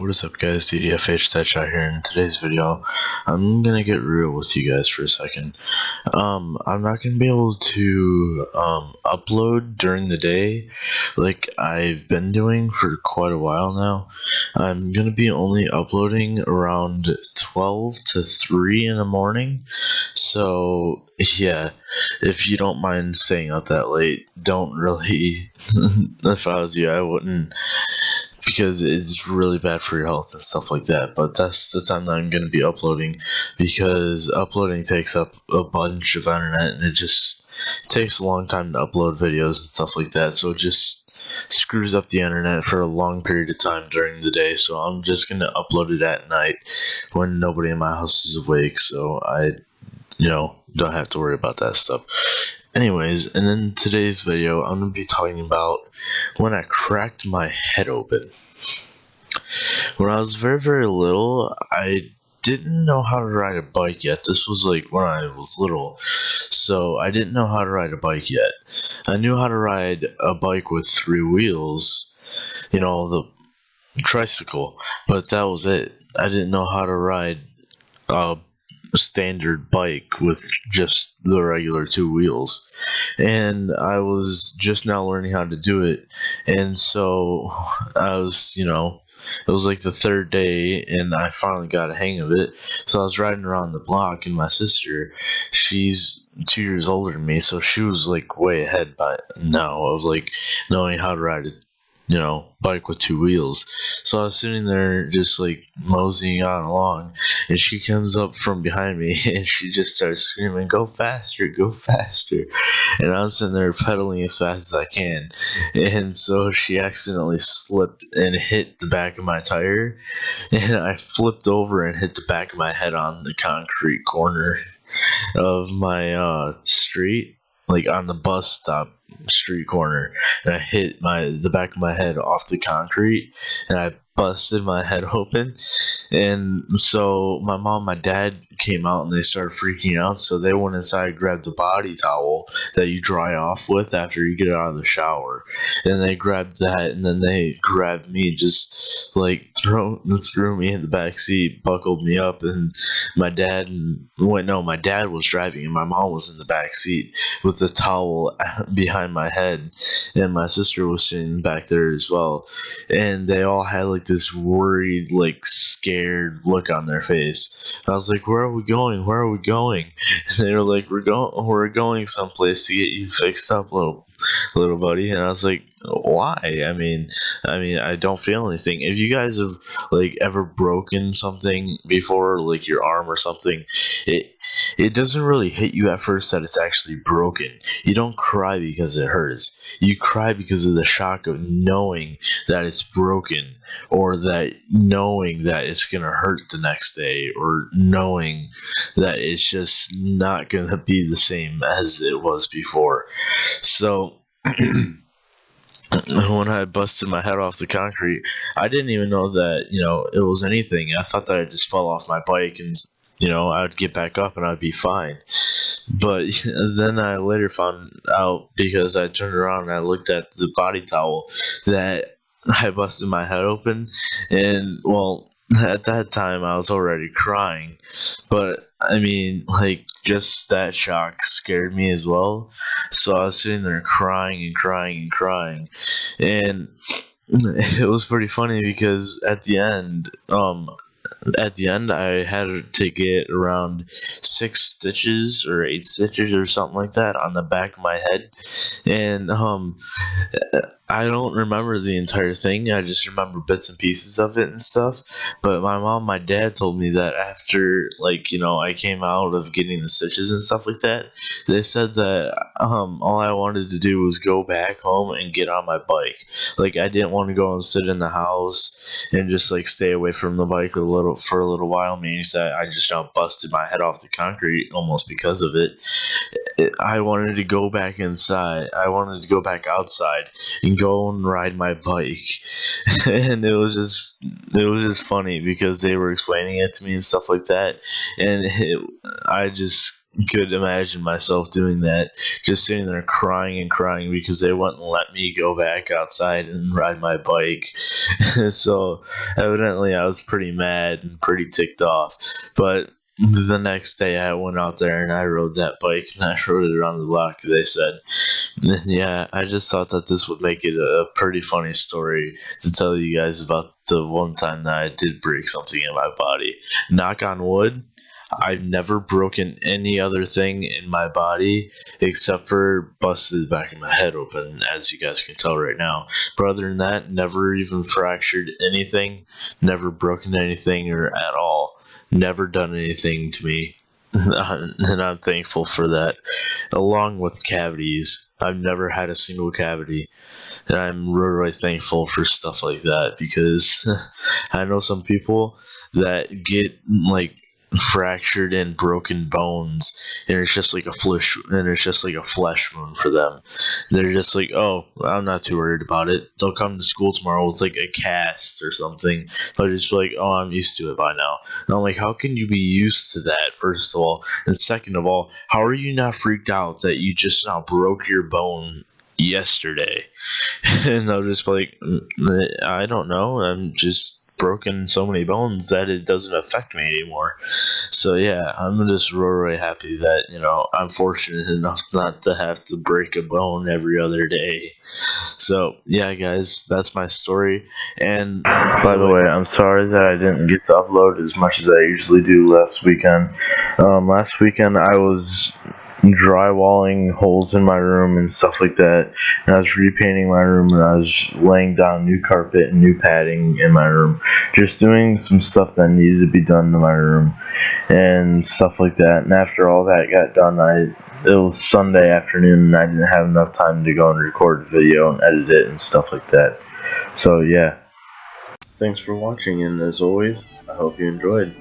what is up guys, CDFH Deadshot here. In today's video, I'm gonna get real with you guys for a second. I'm not gonna be able to upload during the day like I've been doing for quite a while now. I'm gonna be only uploading around 12 to 3 in the morning. So yeah, if you don't mind staying up that late, don't really. If I was you, I wouldn't, because it's really bad for your health and stuff like that. But that's the time that I'm going to be uploading, because uploading takes up a bunch of internet and it just takes a long time to upload videos and stuff like that. So it just screws up the internet for a long period of time during the day. So I'm just going to upload it at night when nobody in my house is awake, so I don't have to worry about that stuff. Anyways, and in today's video, I'm going to be talking about when I cracked my head open. When I was very, very little, I didn't know how to ride a bike yet. This was like when I was little, so I didn't know how to ride a bike yet. I knew how to ride a bike with 3 wheels, the tricycle, but that was it. I didn't know how to ride a standard bike with just the regular 2 wheels, and I was just now learning how to do it. And so I was, it was like the 3rd day and I finally got a hang of it. So I was riding around the block, and my sister, she's 2 years older than me, so she was like way ahead by now of like knowing how to ride it, bike with 2 wheels. So I was sitting there just like moseying on along, and she comes up from behind me and she just starts screaming, "Go faster, go faster." And I was sitting there pedaling as fast as I can, and so she accidentally slipped and hit the back of my tire, and I flipped over and hit the back of my head on the concrete corner of my street, like on the bus stop street corner, and I hit the back of my head off the concrete, and I busted my head open. And so my mom and my dad came out and they started freaking out, so they went inside, grabbed the body towel that you dry off with after you get out of the shower, and they grabbed that, and then they grabbed me, just like threw me in the back seat, buckled me up, and my dad was driving and my mom was in the back seat with the towel behind my head, and my sister was sitting back there as well, and they all had like this worried, like scared look on their face. And I was like, "Where are we going? Where are we going?" And they were like, "We're going someplace to get you fixed up, little buddy." And I was like, "Why? I mean, I don't feel anything." If you guys have like ever broken something before, like your arm or something, it doesn't really hit you at first that it's actually broken. You don't cry because it hurts. You cry because of the shock of knowing that it's broken, or that knowing that it's gonna hurt the next day, or knowing that it's just not gonna be the same as it was before. So when I busted my head off the concrete, I didn't even know that, it was anything. I thought that I just fell off my bike and, I would get back up and I'd be fine. But then I later found out, because I turned around and I looked at the body towel, that I busted my head open. And, well, at that time I was already crying. But, just that shock scared me as well. So I was sitting there crying and crying and crying. And it was pretty funny, because at the end, I had to get around 6 stitches or 8 stitches or something like that on the back of my head. And I don't remember the entire thing. I just remember bits and pieces of it and stuff. But my mom and my dad told me that after, I came out of getting the stitches and stuff like that, they said that all I wanted to do was go back home and get on my bike. Like, I didn't want to go and sit in the house and just stay away from the bike for a little while. Meaning that I just busted my head off the concrete almost because of it. I wanted to go back inside. I wanted to go back outside and go and ride my bike. And it was just funny, because they were explaining it to me and stuff like that, and I just could imagine myself doing that, just sitting there crying and crying because they wouldn't let me go back outside and ride my bike. So evidently I was pretty mad and pretty ticked off. But the next day I went out there and I rode that bike and I rode it around the block, they said. And yeah, I just thought that this would make it a pretty funny story to tell you guys about the one time that I did break something in my body. Knock on wood, I've never broken any other thing in my body except for busted the back of my head open, as you guys can tell right now. But other than that, never even fractured anything, never broken anything or at all. Never done anything to me. And I'm thankful for that. Along with cavities, I've never had a single cavity. And I'm really thankful for stuff like that, because I know some people that get like fractured and broken bones, and it's just like a flesh wound for them. They're just like, oh, I'm not too worried about it. They'll come to school tomorrow with like a cast or something. They'll just be like, oh, I'm used to it by now. And I'm like, how can you be used to that, first of all? And second of all, how are you not freaked out that you just now broke your bone yesterday? And they'll just be like, I don't know, I'm just broken so many bones that it doesn't affect me anymore. So yeah, I'm just really happy that, I'm fortunate enough not to have to break a bone every other day. So yeah, guys, that's my story. And by the way, I'm sorry that I didn't get to upload as much as I usually do last weekend. Last weekend I was drywalling holes in my room and stuff like that, and I was repainting my room, and I was laying down new carpet and new padding in my room, just doing some stuff that needed to be done in my room and stuff like that. And after all that got done, it was Sunday afternoon and I didn't have enough time to go and record the video and edit it and stuff like that. So yeah, thanks for watching, and as always, I hope you enjoyed.